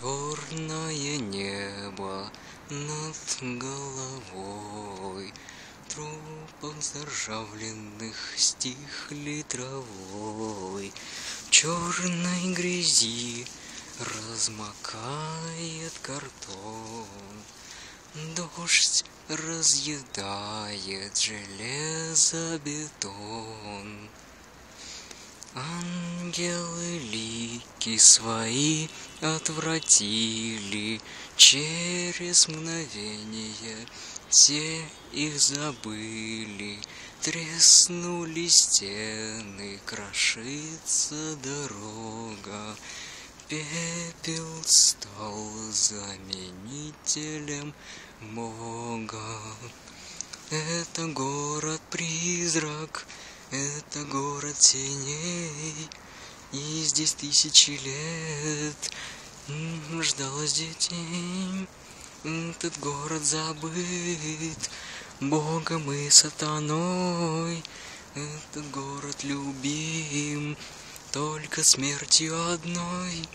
Черное небо над головой, в трупах заржавленных стихли травой. В черной грязи размокает картон, дождь разъедает железобетон. Ангелы лики свои отвратили, через мгновение все их забыли. Треснули стены, крошится дорога, пепел стал заменителем Бога. Это город-призрак, это город теней, и здесь тысячи лет ждалось детей. Этот город забыт Богом и сатаной, этот город любим только смертью одной.